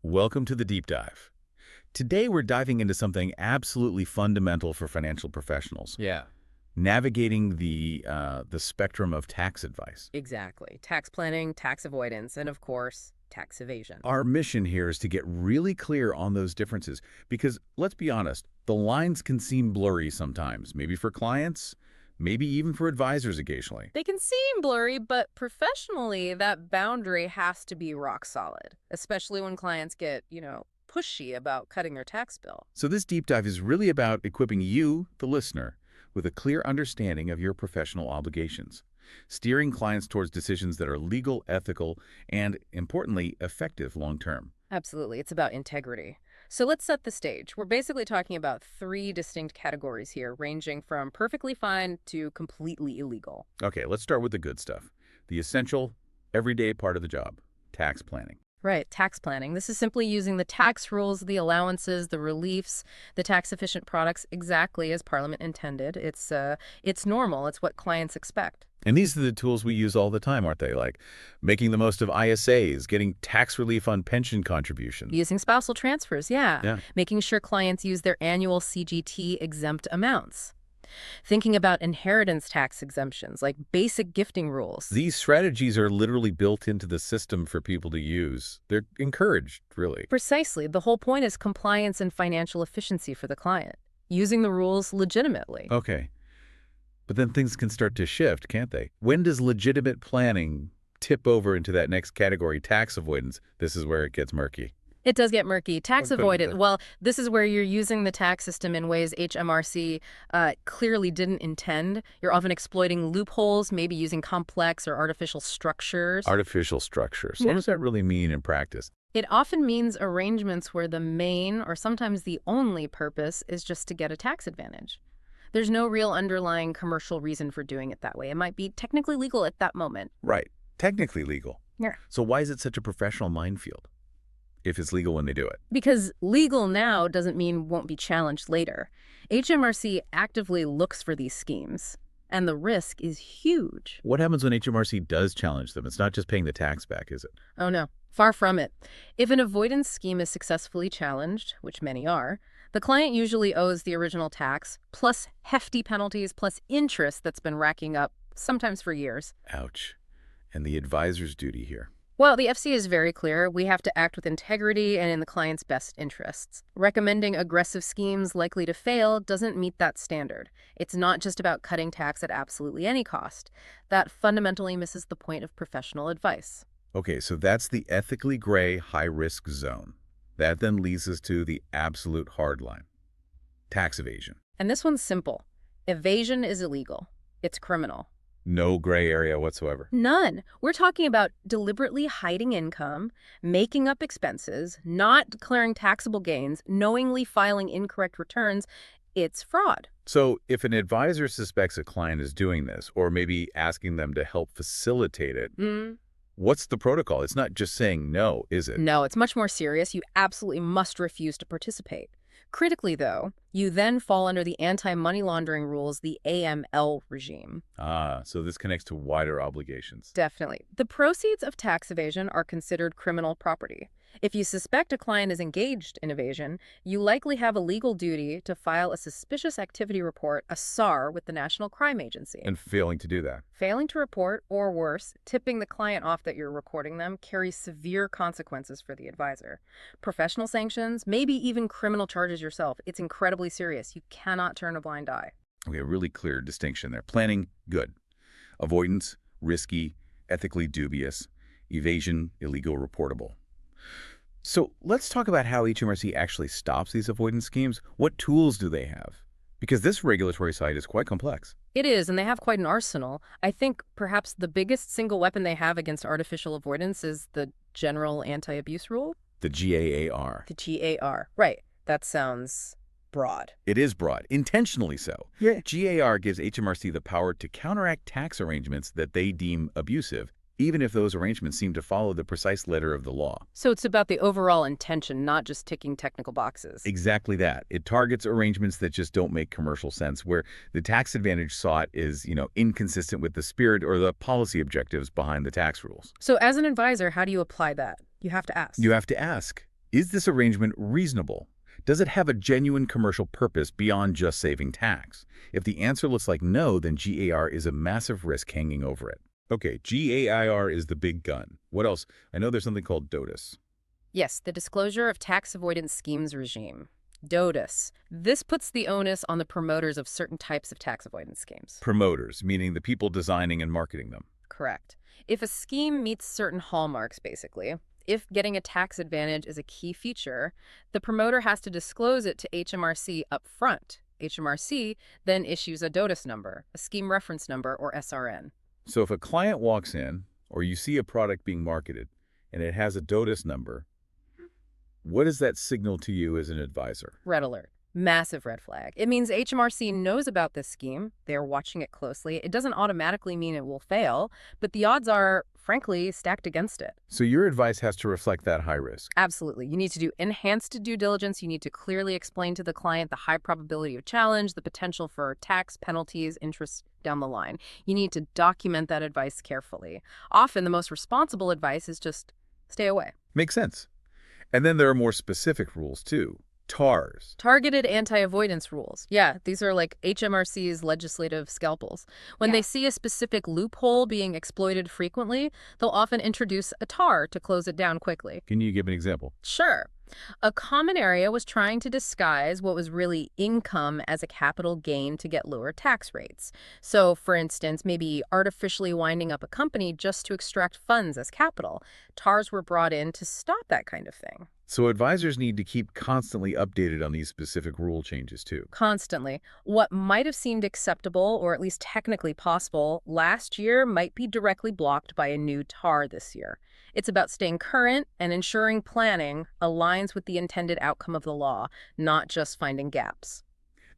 Welcome to the Deep Dive. Today we're diving into something absolutely fundamental for financial professionals. Yeah. Navigating the spectrum of tax advice. Exactly. Tax planning, tax avoidance, and of course, tax evasion. Our mission here is to get really clear on those differences because, let's be honest, the lines can seem blurry sometimes, maybe for clients, maybe even for advisors occasionally. They can seem blurry, but professionally, that boundary has to be rock solid, especially when clients get, pushy about cutting their tax bill. So this deep dive is really about equipping you, the listener, with a clear understanding of your professional obligations, steering clients towards decisions that are legal, ethical, and, importantly, effective long-term. Absolutely. It's about integrity. So let's set the stage. We're basically talking about three distinct categories here, ranging from perfectly fine to completely illegal. Okay, let's start with the good stuff. The essential, everyday part of the job, tax planning. Right, tax planning. This is simply using the tax rules, the allowances, the reliefs, the tax-efficient products exactly as Parliament intended. It's normal. It's what clients expect. And these are the tools we use all the time, aren't they? Like making the most of ISAs, getting tax relief on pension contributions. Using spousal transfers, Yeah. Making sure clients use their annual CGT exempt amounts. Thinking about inheritance tax exemptions, like basic gifting rules. These strategies are literally built into the system for people to use. They're encouraged, really. Precisely. The whole point is compliance and financial efficiency for the client, using the rules legitimately. Okay. But then things can start to shift, can't they? When does legitimate planning tip over into that next category, tax avoidance? This is where it gets murky. It does get murky. Tax Okay. avoidance, well, this is where you're using the tax system in ways HMRC clearly didn't intend. You're often exploiting loopholes, maybe using complex or artificial structures. Artificial structures. Yeah. What does that really mean in practice? It often means arrangements where the main or sometimes the only purpose is just to get a tax advantage. There's no real underlying commercial reason for doing it that way. It might be technically legal at that moment. Right. Technically legal. Yeah. So why is it such a professional minefield if it's legal when they do it? Because legal now doesn't mean won't be challenged later. HMRC actively looks for these schemes, and the risk is huge. What happens when HMRC does challenge them? It's not just paying the tax back, is it? Oh no, far from it. If an avoidance scheme is successfully challenged, which many are, the client usually owes the original tax, plus hefty penalties, plus interest that's been racking up, sometimes for years. Ouch. And the advisor's duty here. Well, the FC is very clear. We have to act with integrity and in the client's best interests. Recommending aggressive schemes likely to fail doesn't meet that standard. It's not just about cutting tax at absolutely any cost. That fundamentally misses the point of professional advice. Okay, so that's the ethically gray high-risk zone. That then leads us to the absolute hard line. Tax evasion. And this one's simple. Evasion is illegal. It's criminal. No gray area whatsoever. None. We're talking about deliberately hiding income, making up expenses, not declaring taxable gains, knowingly filing incorrect returns. It's fraud. So if an advisor suspects a client is doing this, or maybe asking them to help facilitate it, what's the protocol? It's not just saying no, is it? No, it's much more serious. You absolutely must refuse to participate. Critically, though, you then fall under the anti-money laundering rules, the AML regime. So this connects to wider obligations. Definitely. The proceeds of tax evasion are considered criminal property. If you suspect a client is engaged in evasion, you likely have a legal duty to file a suspicious activity report, a SAR, with the National Crime Agency. And failing to do that. Failing to report, or worse, tipping the client off that you're recording them, carries severe consequences for the advisor. Professional sanctions, maybe even criminal charges yourself. It's incredibly serious. You cannot turn a blind eye. Okay, a really clear distinction there. Planning, good. Avoidance, risky, ethically dubious. Evasion, illegal, reportable. So let's talk about how HMRC actually stops these avoidance schemes. What tools do they have? Because this regulatory side is quite complex. It is, and they have quite an arsenal. I think perhaps the biggest single weapon they have against artificial avoidance is the General Anti-Abuse Rule. The GAAR. The GAR. Right. That sounds broad. It is broad, intentionally so. Yeah. GAR gives HMRC the power to counteract tax arrangements that they deem abusive, even if those arrangements seem to follow the precise letter of the law. So it's about the overall intention, not just ticking technical boxes. Exactly that. It targets arrangements that just don't make commercial sense, where the tax advantage sought is, inconsistent with the spirit or the policy objectives behind the tax rules. So as an advisor, how do you apply that? You have to ask. You have to ask, Is this arrangement reasonable? Does it have a genuine commercial purpose beyond just saving tax? If the answer looks like no, then GAR is a massive risk hanging over it. Okay, GAIR is the big gun. What else? I know there's something called DOTIS. Yes, the Disclosure of Tax Avoidance Schemes regime. DOTIS. This puts the onus on the promoters of certain types of tax avoidance schemes. Promoters, meaning the people designing and marketing them. Correct. If a scheme meets certain hallmarks, basically, if getting a tax advantage is a key feature, the promoter has to disclose it to HMRC up front. HMRC then issues a DOTIS number, a scheme reference number, or SRN. So if a client walks in, or you see a product being marketed, and it has a DOTIS number, what does that signal to you as an advisor? Red alert. Massive red flag. It means HMRC knows about this scheme. They're watching it closely. It doesn't automatically mean it will fail, but the odds are, frankly, stacked against it. So your advice has to reflect that high risk. Absolutely. You need to do enhanced due diligence. You need to clearly explain to the client the high probability of challenge, the potential for tax, penalties, interest down the line. You need to document that advice carefully. Often, the most responsible advice is just stay away. Makes sense. And then there are more specific rules, too. TARs. Targeted anti-avoidance rules. Yeah, these are like HMRC's legislative scalpels. When they see a specific loophole being exploited frequently, they'll often introduce a TAR to close it down quickly. Can you give an example? Sure. A common area was trying to disguise what was really income as a capital gain to get lower tax rates. So, for instance, maybe artificially winding up a company just to extract funds as capital. TARs were brought in to stop that kind of thing. So advisors need to keep constantly updated on these specific rule changes, too. Constantly. What might have seemed acceptable, or at least technically possible, last year might be directly blocked by a new TAR this year. It's about staying current and ensuring planning aligns with the intended outcome of the law, not just finding gaps.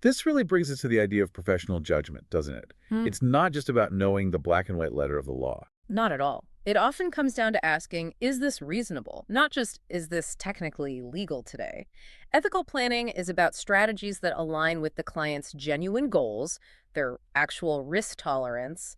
This really brings us to the idea of professional judgment, doesn't it? It's not just about knowing the black and white letter of the law. Not at all. It often comes down to asking, is this reasonable? Not just, is this technically legal today? Ethical planning is about strategies that align with the client's genuine goals, their actual risk tolerance,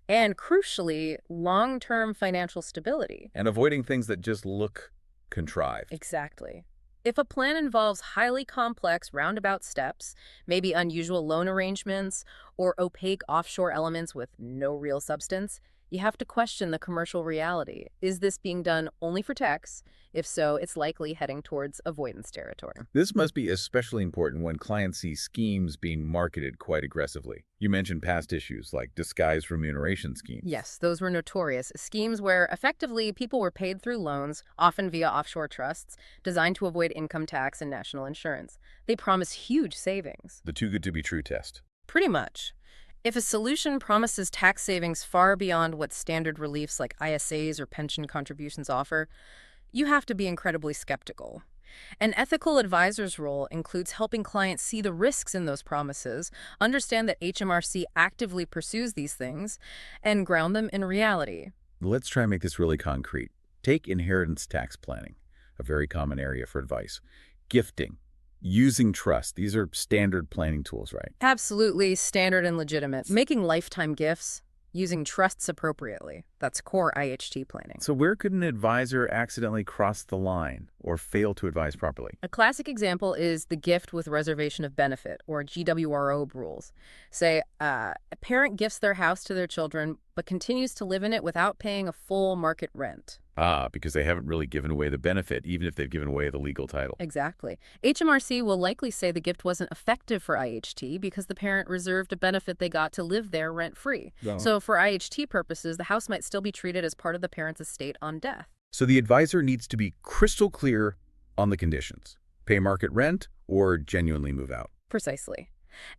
and crucially, long-term financial stability. And avoiding things that just look contrived. Exactly. If a plan involves highly complex roundabout steps, maybe unusual loan arrangements, or opaque offshore elements with no real substance, you have to question the commercial reality. Is this being done only for tax? If so, it's likely heading towards avoidance territory. This must be especially important when clients see schemes being marketed quite aggressively. You mentioned past issues like disguised remuneration schemes. Yes, those were notorious. Schemes where effectively people were paid through loans, often via offshore trusts, designed to avoid income tax and national insurance. They promise huge savings. The too good to be true test. Pretty much. If a solution promises tax savings far beyond what standard reliefs like ISAs or pension contributions offer, you have to be incredibly skeptical. An ethical advisor's role includes helping clients see the risks in those promises, understand that HMRC actively pursues these things, and ground them in reality. Let's try and make this really concrete. Take inheritance tax planning, a very common area for advice. Gifting. Using trust. These are standard planning tools, right? Absolutely standard and legitimate. Making lifetime gifts, using trusts appropriately. That's core IHT planning. So where could an advisor accidentally cross the line or fail to advise properly? A classic example is the gift with reservation of benefit, or GWRO rules. Say, a parent gifts their house to their children, but continues to live in it without paying a full market rent. Because they haven't really given away the benefit, even if they've given away the legal title. Exactly. HMRC will likely say the gift wasn't effective for IHT because the parent reserved a benefit they got to live there rent-free. No. So for IHT purposes, the house might still be treated as part of the parent's estate on death. So the advisor needs to be crystal clear on the conditions. Pay market rent or genuinely move out. Precisely.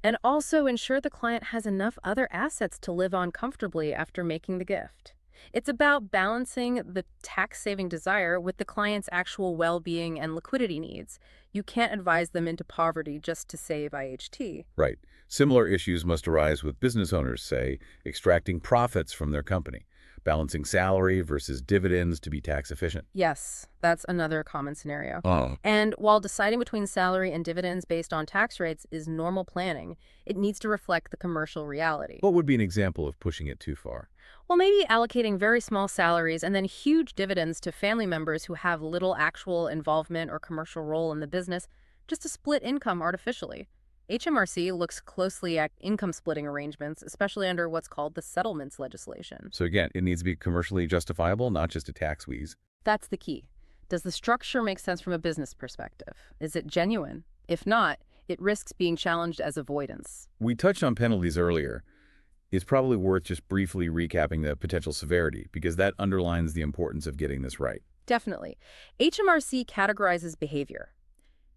And also ensure the client has enough other assets to live on comfortably after making the gift. It's about balancing the tax-saving desire with the client's actual well-being and liquidity needs. You can't advise them into poverty just to save IHT. Right. Similar issues must arise with business owners, say, extracting profits from their company, balancing salary versus dividends to be tax efficient. Yes, that's another common scenario. Oh. And while deciding between salary and dividends based on tax rates is normal planning, it needs to reflect the commercial reality. What would be an example of pushing it too far? Well, maybe allocating very small salaries and then huge dividends to family members who have little actual involvement or commercial role in the business, just to split income artificially. HMRC looks closely at income splitting arrangements, especially under what's called the settlements legislation. So again, it needs to be commercially justifiable, not just a tax wheeze. That's the key. Does the structure make sense from a business perspective? Is it genuine? If not, it risks being challenged as avoidance. We touched on penalties earlier. It's probably worth just briefly recapping the potential severity, because that underlines the importance of getting this right. Definitely. HMRC categorizes behavior.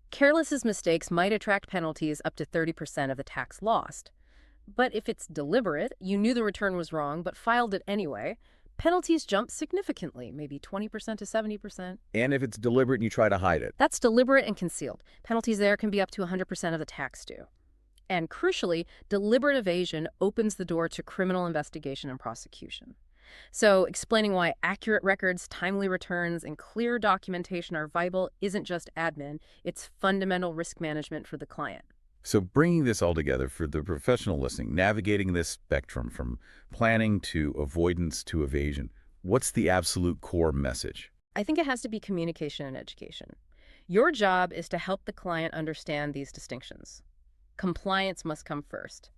Careless mistakes might attract penalties up to 30% of the tax lost. But if it's deliberate, you knew the return was wrong but filed it anyway, penalties jump significantly, maybe 20% to 70%. And if it's deliberate and you try to hide it. That's deliberate and concealed. Penalties there can be up to 100% of the tax due. And crucially, deliberate evasion opens the door to criminal investigation and prosecution. So explaining why accurate records, timely returns, and clear documentation are vital isn't just admin, it's fundamental risk management for the client. So bringing this all together for the professional listening, navigating this spectrum from planning to avoidance to evasion, what's the absolute core message? I think it has to be communication and education. Your job is to help the client understand these distinctions. Compliance must come first,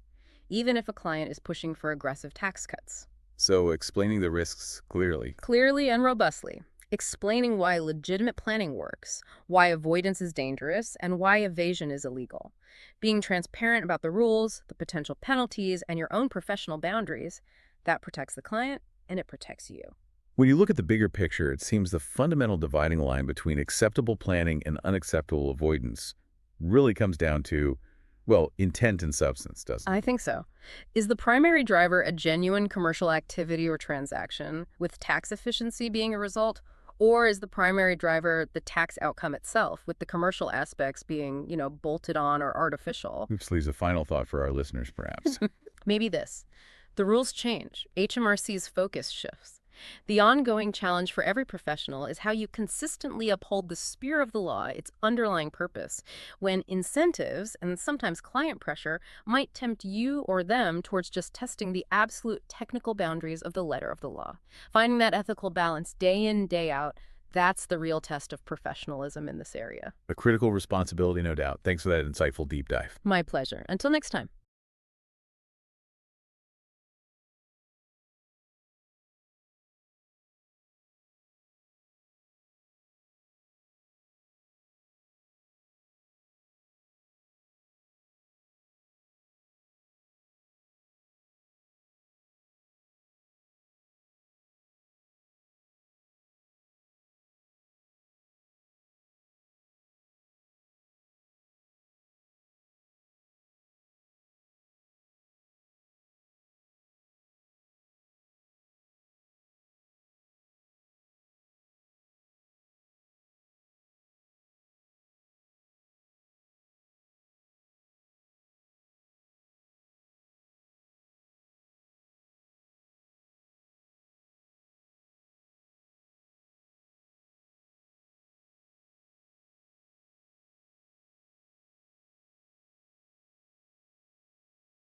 even if a client is pushing for aggressive tax cuts. So explaining the risks clearly. Clearly and robustly. Explaining why legitimate planning works, why avoidance is dangerous, and why evasion is illegal. Being transparent about the rules, the potential penalties, and your own professional boundaries, that protects the client and it protects you. When you look at the bigger picture, it seems the fundamental dividing line between acceptable planning and unacceptable avoidance really comes down to, well, intent and substance, doesn't it? I think so. Is the primary driver a genuine commercial activity or transaction, with tax efficiency being a result? Or is the primary driver the tax outcome itself, with the commercial aspects being, bolted on or artificial? Which leaves a final thought for our listeners, perhaps. Maybe this. The rules change. HMRC's focus shifts. The ongoing challenge for every professional is how you consistently uphold the spirit of the law, its underlying purpose, when incentives, and sometimes client pressure, might tempt you or them towards just testing the absolute technical boundaries of the letter of the law. Finding that ethical balance day in, day out, that's the real test of professionalism in this area. A critical responsibility, no doubt. Thanks for that insightful deep dive. My pleasure. Until next time.